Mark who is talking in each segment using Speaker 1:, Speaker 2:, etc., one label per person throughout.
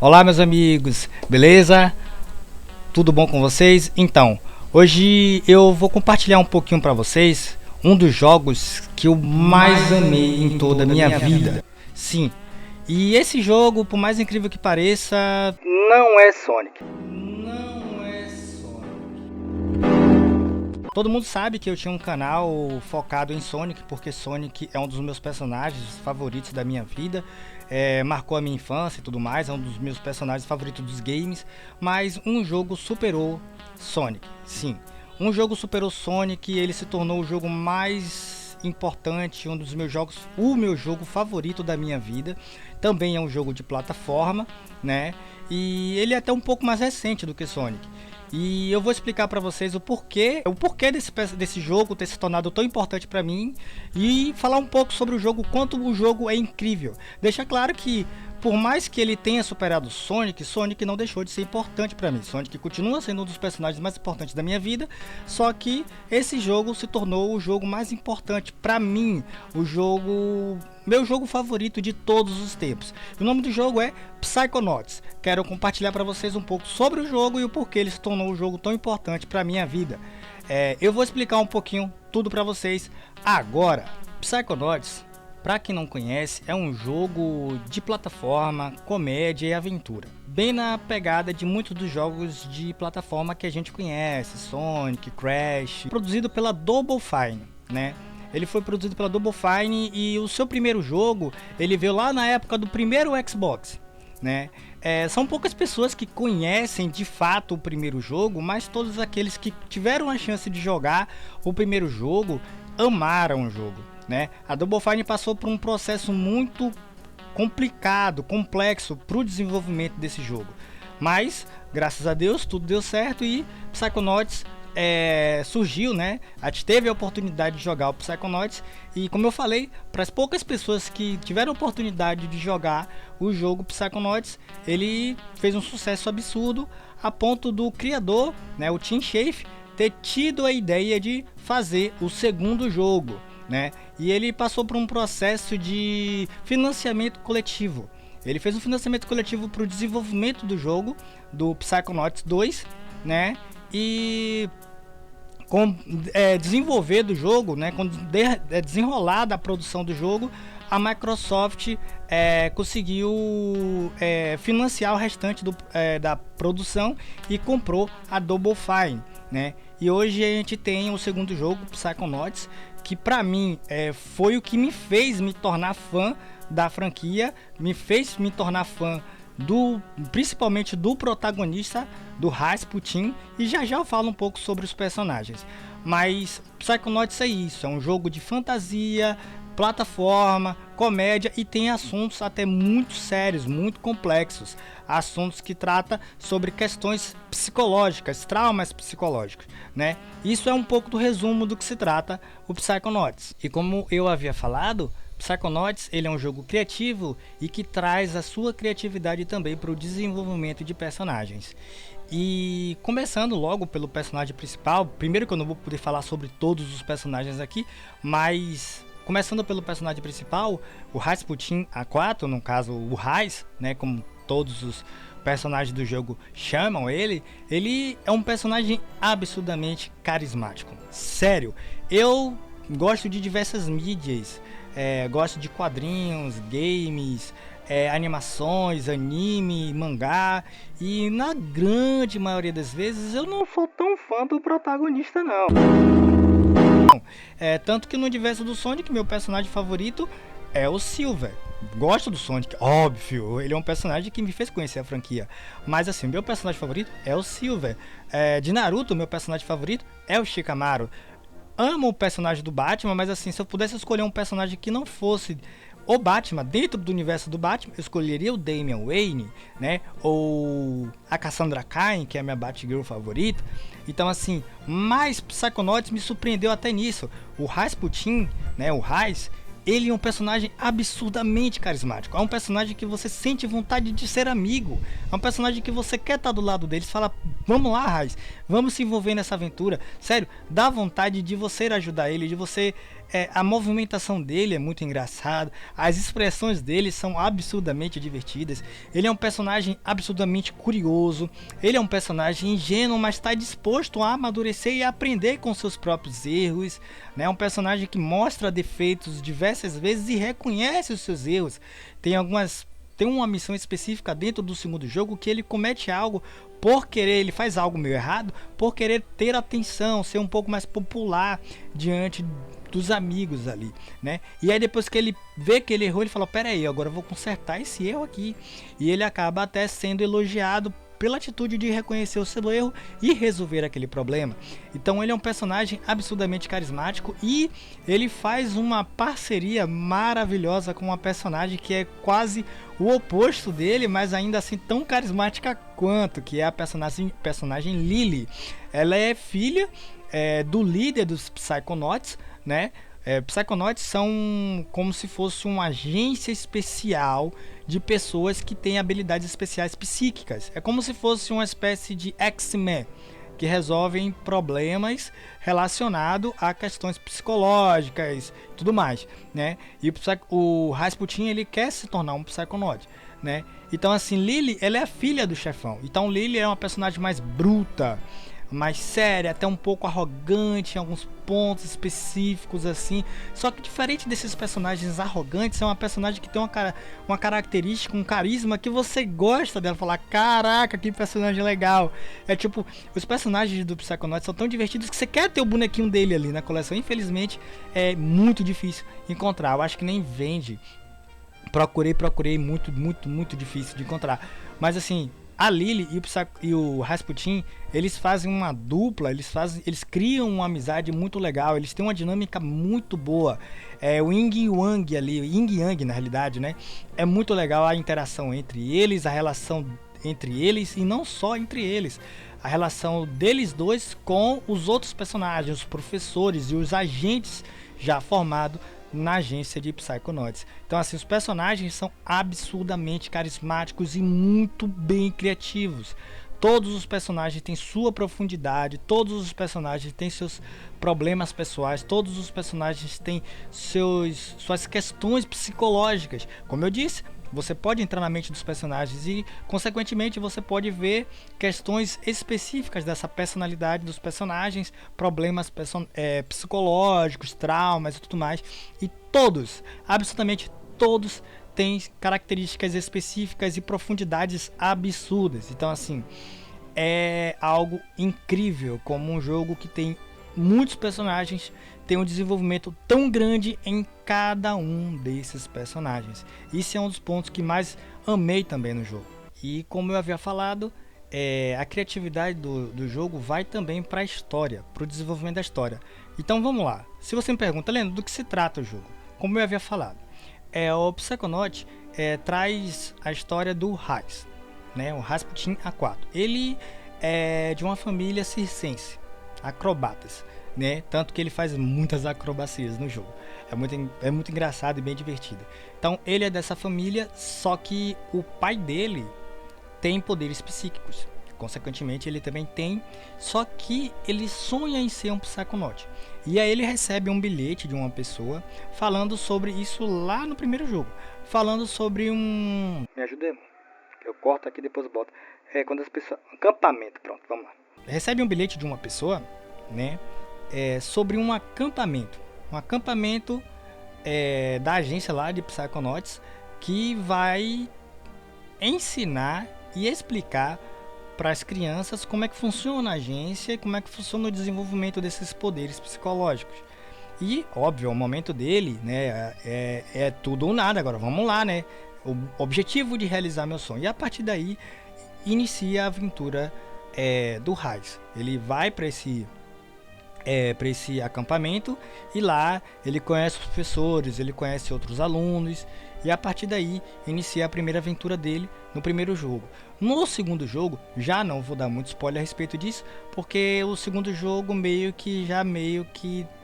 Speaker 1: Olá, meus amigos, beleza? Tudo bom com vocês? Então, hoje eu vou compartilhar um pouquinho para vocês um dos jogos que eu mais amei em toda a minha vida. Sim, e esse jogo, por mais incrível que pareça, não é Sonic. Não é Sonic. Todo mundo sabe que eu tinha um canal focado em Sonic, porque Sonic é um dos meus personagens favoritos da minha vida. Marcou a minha infância e tudo mais, é um dos meus personagens favoritos dos games. Mas um jogo superou Sonic, sim. Um jogo superou Sonic e ele se tornou o jogo mais importante, um dos meus jogos, o meu jogo favorito da minha vida. Também é um jogo de plataforma, né? E ele é até um pouco mais recente do que Sonic. E eu vou explicar para vocês o porquê desse jogo ter se tornado tão importante para mim e falar um pouco sobre o jogo, quanto o jogo é incrível. Deixa claro que por mais que ele tenha superado Sonic, Sonic não deixou de ser importante para mim. Sonic continua sendo um dos personagens mais importantes da minha vida, só que esse jogo se tornou o jogo mais importante para mim, meu jogo favorito de todos os tempos. O nome do jogo é Psychonauts. Quero compartilhar para vocês um pouco sobre o jogo e o porquê ele se tornou um jogo tão importante para minha vida. Eu vou explicar um pouquinho tudo para vocês agora. Psychonauts, para quem não conhece, é um jogo de plataforma, comédia e aventura. Bem na pegada de muitos dos jogos de plataforma que a gente conhece, Sonic, Crash, produzido pela Double Fine, né? Ele foi produzido pela Double Fine e o seu primeiro jogo, ele veio lá na época do primeiro Xbox, né? São poucas pessoas que conhecem de fato o primeiro jogo, mas todos aqueles que tiveram a chance de jogar o primeiro jogo amaram o jogo, né? A Double Fine passou por um processo muito complicado, complexo para o desenvolvimento desse jogo, mas graças a Deus tudo deu certo e Psychonauts surgiu, né? A gente teve a oportunidade de jogar o Psychonauts e, como eu falei, para as poucas pessoas que tiveram a oportunidade de jogar o jogo Psychonauts, ele fez um sucesso absurdo a ponto do criador, né, o Tim Schafer, ter tido a ideia de fazer o segundo jogo, né? E ele passou por um processo de financiamento coletivo. Ele fez um financiamento coletivo para o desenvolvimento do jogo, do Psychonauts 2, né? E com desenvolver do jogo, né, com desenrolar da produção do jogo, a Microsoft conseguiu financiar o restante da produção e comprou a Double Fine, né? E hoje a gente tem o segundo jogo, Psychonauts, que para mim foi o que me fez me tornar fã da franquia, me fez me tornar fã principalmente do protagonista, do Rasputin, e já eu falo um pouco sobre os personagens. Mas Psychonauts é isso, é um jogo de fantasia, plataforma, comédia e tem assuntos até muito sérios, muito complexos, assuntos que trata sobre questões psicológicas, traumas psicológicos, né? Isso é um pouco do resumo do que se trata o Psychonauts. E como eu havia falado, Psychonauts, ele é um jogo criativo e que traz a sua criatividade também para o desenvolvimento de personagens. E começando logo pelo personagem principal, primeiro que eu não vou poder falar sobre todos os personagens aqui, mas começando pelo personagem principal, o Rasputin A4, no caso o Rais, né, como todos os personagens do jogo chamam ele é um personagem absurdamente carismático. Sério, eu gosto de diversas mídias, gosto de quadrinhos, games, animações, anime, mangá, e na grande maioria das vezes eu não sou tão fã do protagonista não. Tanto que no universo do Sonic, meu personagem favorito é o Silver. Gosto do Sonic, óbvio, ele é um personagem que me fez conhecer a franquia. Mas assim, meu personagem favorito é o Silver. De Naruto, meu personagem favorito é o Shikamaru. Amo o personagem do Batman, mas assim, se eu pudesse escolher um personagem que não fosse o Batman, dentro do universo do Batman, eu escolheria o Damian Wayne, né? Ou a Cassandra Cain, que é a minha Batgirl favorita. Então assim, mas Psychonauts me surpreendeu até nisso. O Rasputin, né, o Rais, ele é um personagem absurdamente carismático. É um personagem que você sente vontade de ser amigo. É um personagem que você quer estar do lado deles. Fala, vamos lá, Rais, vamos se envolver nessa aventura. Sério, dá vontade de você ajudar ele, de você A movimentação dele é muito engraçada, as expressões dele são absurdamente divertidas. Ele é um personagem absurdamente curioso, ele é um personagem ingênuo, mas está disposto a amadurecer e aprender com seus próprios erros, né? É um personagem que mostra defeitos diversas vezes e reconhece os seus erros. Tem uma missão específica dentro do segundo jogo que ele comete algo por querer, ele faz algo meio errado, por querer ter atenção, ser um pouco mais popular diante dos amigos ali, né? E aí depois que ele vê que ele errou, ele fala, pera aí, agora eu vou consertar esse erro aqui. E ele acaba até sendo elogiado pela atitude de reconhecer o seu erro e resolver aquele problema. Então ele é um personagem absurdamente carismático e ele faz uma parceria maravilhosa com uma personagem que é quase o oposto dele, mas ainda assim tão carismática quanto, que é a personagem Lily. Ela é filha do líder dos Psychonauts, né? Psychonauts são como se fosse uma agência especial de pessoas que têm habilidades especiais psíquicas. É como se fosse uma espécie de X-Men que resolvem problemas relacionados a questões psicológicas e tudo mais, né? E o Rasputin, ele quer se tornar um Psychonaut, né? Então assim, Lily, ela é a filha do chefão. Então Lily é uma personagem mais bruta, mais séria, até um pouco arrogante em alguns pontos específicos assim. Só que diferente desses personagens arrogantes, é uma personagem que tem uma característica, um carisma que você gosta dela, falar, caraca, que personagem legal. É tipo, os personagens do Psychonauts são tão divertidos que você quer ter o bonequinho dele ali na coleção. Infelizmente é muito difícil encontrar, eu acho que nem vende. Procurei, muito difícil de encontrar. Mas assim, a Lily e o Rasputin, eles fazem uma dupla, eles criam uma amizade muito legal, eles têm uma dinâmica muito boa. O Yin e Yang ali, Yin e Yang na realidade, né? É muito legal a interação entre eles, a relação entre eles e não só entre eles. A relação deles dois com os outros personagens, os professores e os agentes já formados na agência de Psychonauts. Então assim, os personagens são absurdamente carismáticos e muito bem criativos. Todos os personagens têm sua profundidade, todos os personagens têm seus problemas pessoais, todos os personagens têm suas questões psicológicas. Como eu disse, você pode entrar na mente dos personagens e, consequentemente, você pode ver questões específicas dessa personalidade dos personagens, problemas psicológicos, traumas e tudo mais. E todos, absolutamente todos, têm características específicas e profundidades absurdas. Então, assim, é algo incrível como um jogo que tem muitos personagens, tem um desenvolvimento tão grande em cada um desses personagens. Isso é um dos pontos que mais amei também no jogo. E como eu havia falado, a criatividade do jogo vai também para a história, para o desenvolvimento da história. Então vamos lá. Se você me pergunta, Leandro, do que se trata o jogo? Como eu havia falado, o Psychonaut traz a história do Rais, né? O Rasputin A4. Ele é de uma família circense, acrobatas, né? Tanto que ele faz muitas acrobacias no jogo. É muito engraçado e bem divertido. Então ele é dessa família, só que o pai dele tem poderes psíquicos. Consequentemente ele também tem, só que ele sonha em ser um Psychonaut. E aí ele recebe um bilhete de uma pessoa falando sobre isso lá no primeiro jogo. Falando sobre um... Me ajuda, irmão. Eu corto aqui e depois boto. Quando as pessoas... Acampamento, pronto, vamos lá. Recebe um bilhete de uma pessoa, né? Sobre um acampamento. Um acampamento da agência lá de Psychonauts que vai ensinar e explicar para as crianças como é que funciona a agência e como é que funciona o desenvolvimento desses poderes psicológicos. E, óbvio, o momento dele, né, é tudo ou nada. Agora, vamos lá, né? O objetivo de realizar meu sonho. E a partir daí, inicia a aventura do Rais. Ele vai para esse acampamento e lá ele conhece os professores, ele conhece outros alunos e a partir daí inicia a primeira aventura dele no primeiro jogo. No segundo jogo, já não vou dar muito spoiler a respeito disso, porque o segundo jogo meio que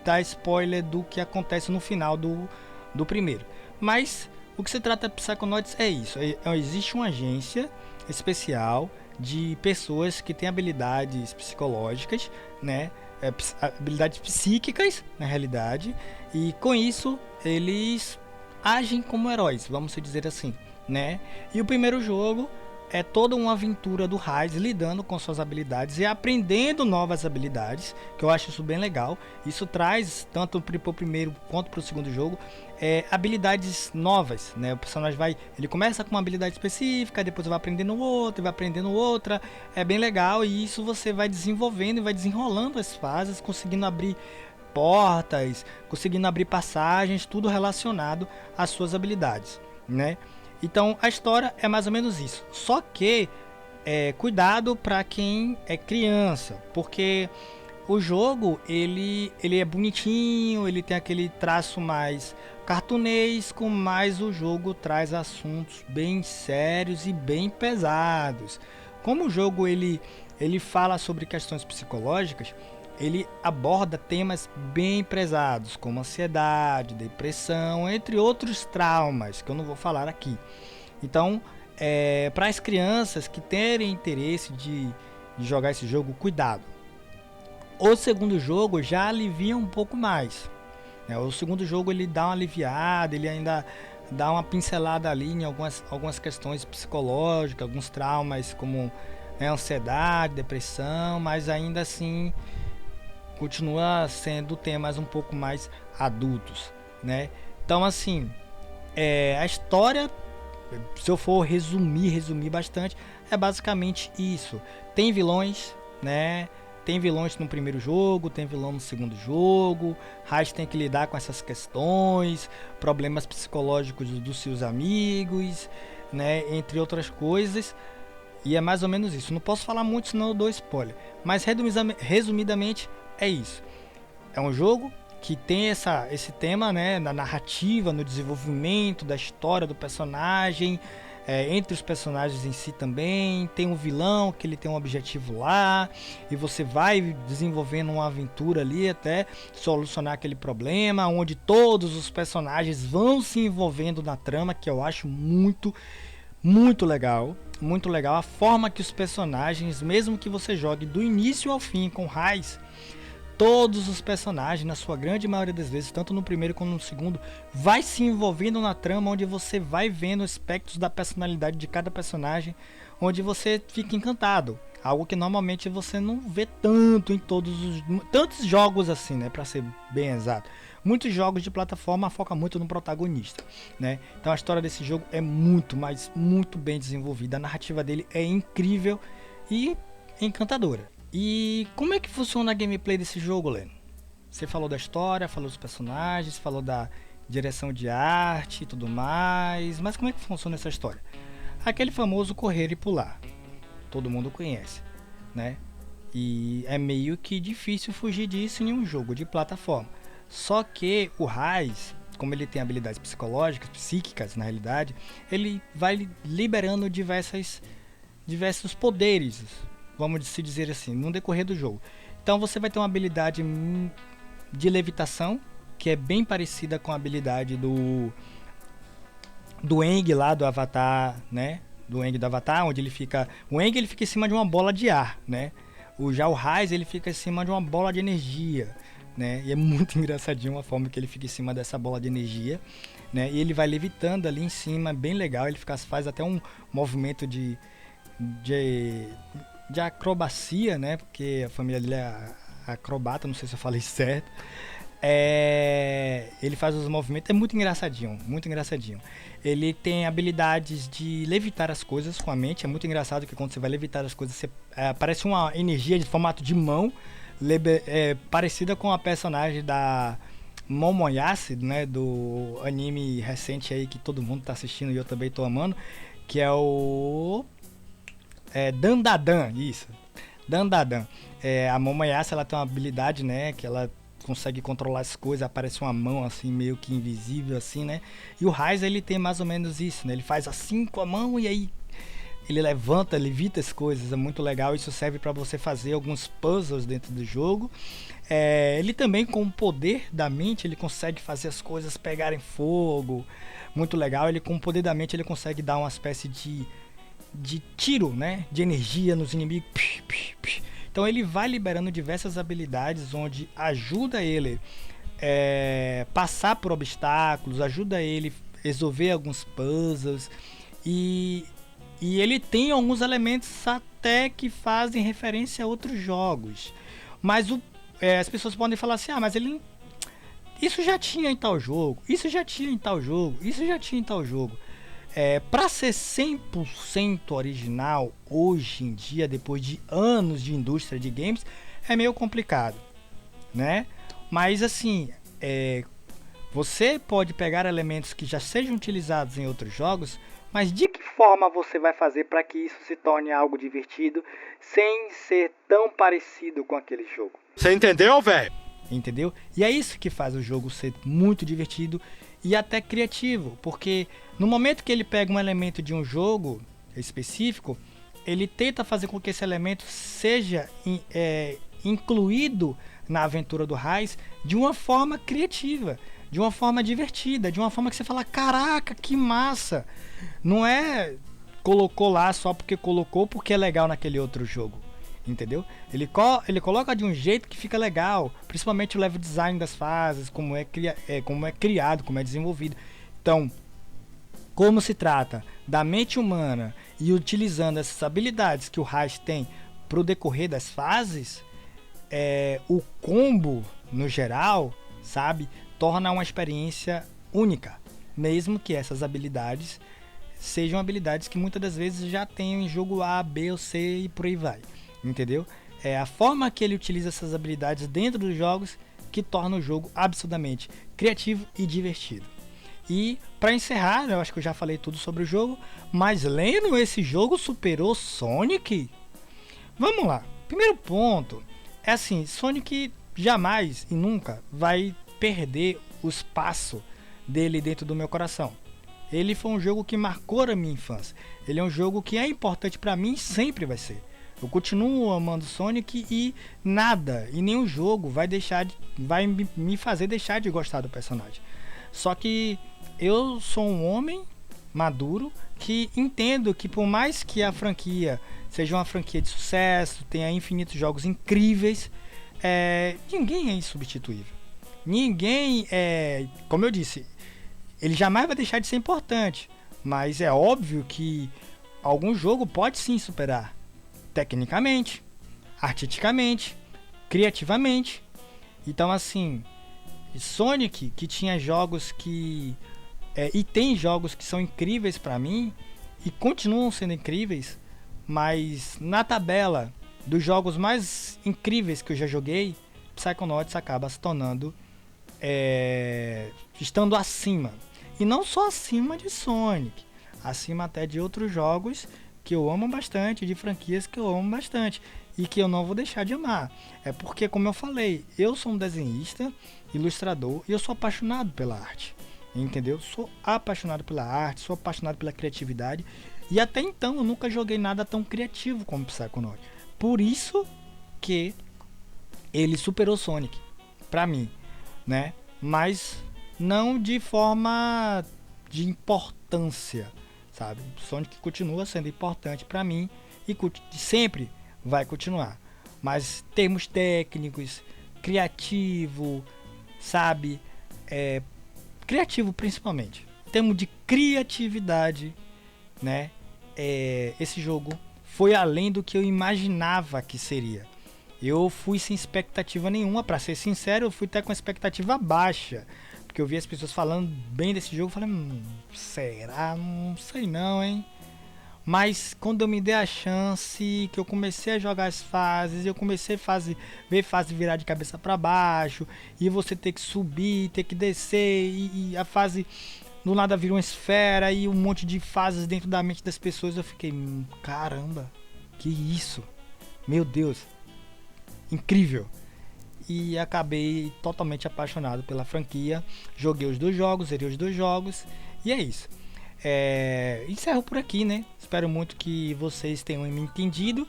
Speaker 1: dá spoiler do que acontece no final do primeiro. Mas o que se trata de Psychonauts é isso, existe uma agência especial de pessoas que têm habilidades psicológicas, né? habilidades psíquicas, na realidade, e com isso eles agem como heróis, vamos dizer assim, né? E o primeiro jogo é toda uma aventura do Raiz lidando com suas habilidades e aprendendo novas habilidades, que eu acho isso bem legal. Isso traz, tanto para o primeiro quanto para o segundo jogo, habilidades novas, né? O personagem ele começa com uma habilidade específica, depois vai aprendendo outra, vai aprendendo outra. É bem legal e isso você vai desenvolvendo e vai desenrolando as fases, conseguindo abrir portas, conseguindo abrir passagens, tudo relacionado às suas habilidades, né? Então a história é mais ou menos isso. Só que cuidado para quem é criança, porque o jogo ele é bonitinho, ele tem aquele traço mais cartunesco, mas o jogo traz assuntos bem sérios e bem pesados. Como o jogo ele fala sobre questões psicológicas, ele aborda temas bem pesados, como ansiedade, depressão, entre outros traumas, que eu não vou falar aqui. Então, para as crianças que terem interesse de jogar esse jogo, cuidado. O segundo jogo já alivia um pouco mais, né? O segundo jogo ele dá uma aliviada, ele ainda dá uma pincelada ali em algumas questões psicológicas, alguns traumas como ansiedade, depressão, mas ainda assim continua sendo temas um pouco mais adultos, né? Então, assim, a história, se eu for resumir bastante, é basicamente isso. Tem vilões, né? Tem vilões no primeiro jogo, tem vilão no segundo jogo. Raiz tem que lidar com essas questões, problemas psicológicos dos seus amigos, né? Entre outras coisas. E é mais ou menos isso. Não posso falar muito, senão eu dou spoiler. Mas resumidamente é isso. É um jogo que tem esse tema, né, na narrativa, no desenvolvimento da história do personagem, entre os personagens em si também. Tem um vilão que ele tem um objetivo lá e você vai desenvolvendo uma aventura ali até solucionar aquele problema, onde todos os personagens vão se envolvendo na trama, que eu acho muito legal. Muito legal a forma que os personagens, mesmo que você jogue do início ao fim com Raiz, todos os personagens, na sua grande maioria das vezes, tanto no primeiro como no segundo, vai se envolvendo na trama, onde você vai vendo aspectos da personalidade de cada personagem, onde você fica encantado. Algo que normalmente você não vê tanto em tantos jogos assim, né, para ser bem exato. Muitos jogos de plataforma focam muito no protagonista, né? Então a história desse jogo é muito, mas muito bem desenvolvida. A narrativa dele é incrível e encantadora. E como é que funciona a gameplay desse jogo, Leno? Você falou da história, falou dos personagens, falou da direção de arte e tudo mais, mas como é que funciona essa história? Aquele famoso correr e pular, todo mundo conhece, né? E é meio que difícil fugir disso em um jogo de plataforma. Só que o Raiz, como ele tem habilidades psicológicas, psíquicas na realidade, ele vai liberando diversos poderes, vamos se dizer assim, no decorrer do jogo. Então você vai ter uma habilidade de levitação, que é bem parecida com a habilidade do Aang lá do Avatar, né? Do Aang do Avatar, onde ele fica... O Aang ele fica em cima de uma bola de ar, né? Já o Raiz ele fica em cima de uma bola de energia, né? E é muito engraçadinho a forma que ele fica em cima dessa bola de energia, né? E ele vai levitando ali em cima, bem legal. Ele faz até um movimento de acrobacia, né? Porque a família dele é acrobata, não sei se eu falei certo. Ele faz os movimentos, é muito engraçadinho, muito engraçadinho. Ele tem habilidades de levitar as coisas com a mente. É muito engraçado que quando você vai levitar as coisas, parece uma energia de formato de mão, parecida com a personagem da Momoyase, né, do anime recente aí que todo mundo tá assistindo e eu também tô amando, que é o Dandadan, isso. Dandadan. A Momoyase, ela tem uma habilidade, né, que ela consegue controlar as coisas, aparece uma mão assim meio que invisível assim, né? E o Raiz ele tem mais ou menos isso, né? Ele faz assim com a mão e aí ele levita as coisas, é muito legal. Isso serve para você fazer alguns puzzles dentro do jogo. Ele também, com o poder da mente, ele consegue fazer as coisas pegarem fogo, muito legal. Ele, com o poder da mente, ele consegue dar uma espécie de tiro, né? De energia nos inimigos. Então ele vai liberando diversas habilidades onde ajuda ele passar por obstáculos, ajuda ele resolver alguns puzzles e ele tem alguns elementos até que fazem referência a outros jogos. Mas as pessoas podem falar assim, mas ele isso já tinha em tal jogo, isso já tinha em tal jogo, isso já tinha em tal jogo. Para ser 100% original, hoje em dia, depois de anos de indústria de games, é meio complicado, né? Mas assim, você pode pegar elementos que já sejam utilizados em outros jogos, mas de que forma você vai fazer para que isso se torne algo divertido sem ser tão parecido com aquele jogo?
Speaker 2: Você entendeu, velho?
Speaker 1: Entendeu? E é isso que faz o jogo ser muito divertido e até criativo, porque no momento que ele pega um elemento de um jogo específico, ele tenta fazer com que esse elemento seja incluído na aventura do Rise de uma forma criativa, de uma forma divertida, de uma forma que você fala, caraca, que massa! Não é colocou lá só porque colocou, porque é legal naquele outro jogo. Entendeu? Ele coloca de um jeito que fica legal, principalmente o level design das fases, como é criado, como é desenvolvido. Então, como se trata da mente humana e utilizando essas habilidades que o Rise tem para o decorrer das fases, o combo, no geral, sabe, torna uma experiência única, mesmo que essas habilidades sejam habilidades que muitas das vezes já tem em jogo A, B ou C e por aí vai. Entendeu? É a forma que ele utiliza essas habilidades dentro dos jogos que torna o jogo absurdamente criativo e divertido. E para encerrar, eu acho que eu já falei tudo sobre o jogo, mas lendo esse jogo superou Sonic? Vamos lá. Primeiro ponto é assim, Sonic jamais e nunca vai perder o espaço dele dentro do meu coração. Ele foi um jogo que marcou a minha infância. Ele é um jogo que é importante para mim e sempre vai ser. Eu continuo amando Sonic e nada, e nenhum jogo vai me fazer deixar de gostar do personagem. Só que eu sou um homem maduro que entendo que por mais que a franquia seja uma franquia de sucesso, tenha infinitos jogos incríveis, ninguém é insubstituível. Ninguém como eu disse, ele jamais vai deixar de ser importante, mas é óbvio que algum jogo pode sim superar. Tecnicamente, artisticamente, criativamente. Então assim, Sonic, que tinha jogos que e tem jogos que são incríveis pra mim e continuam sendo incríveis, mas na tabela dos jogos mais incríveis que eu já joguei, Psychonauts acaba se tornando estando acima, e não só acima de Sonic, acima até de outros jogos que eu amo bastante, de franquias que eu amo bastante e que eu não vou deixar de amar. É porque, como eu falei, eu sou um desenhista, ilustrador e eu sou apaixonado pela arte, entendeu? Sou apaixonado pela arte, sou apaixonado pela criatividade e até então eu nunca joguei nada tão criativo como Psychonauts. Por isso que ele superou Sonic, pra mim, né? Mas não de forma de importância, sabe? Sonic continua sendo importante para mim e sempre vai continuar. Mas termos técnicos, criativo, sabe? Criativo principalmente. Em termos de criatividade, né? Esse jogo foi além do que eu imaginava que seria. Eu fui sem expectativa nenhuma, para ser sincero, eu fui até com expectativa baixa. Porque eu vi as pessoas falando bem desse jogo, eu falei, será? Não sei não, hein? Mas quando eu me dei a chance, que eu comecei a jogar as fases, eu comecei a ver fase virar de cabeça para baixo, e você ter que subir, ter que descer, e a fase do nada vira uma esfera, e um monte de fases dentro da mente das pessoas, eu fiquei, caramba, que isso? Meu Deus, incrível! E acabei totalmente apaixonado pela franquia. Joguei os 2 jogos, zerei os 2 jogos. E é isso. Encerro por aqui, né? Espero muito que vocês tenham me entendido.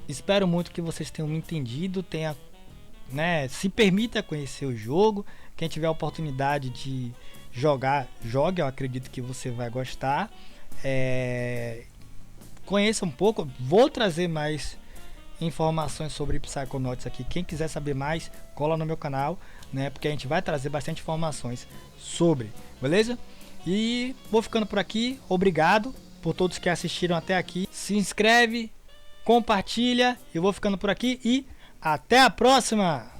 Speaker 1: Espero muito que vocês tenham me entendido. Se permita conhecer o jogo. Quem tiver a oportunidade de jogar, jogue. Eu acredito que você vai gostar. conheça um pouco. Vou trazer mais informações sobre Psychonauts aqui. Quem quiser saber mais, cola no meu canal, né? Porque a gente vai trazer bastante informações sobre, beleza? E vou ficando por aqui. Obrigado por todos que assistiram até aqui. Se inscreve, compartilha. Eu vou ficando por aqui e até a próxima!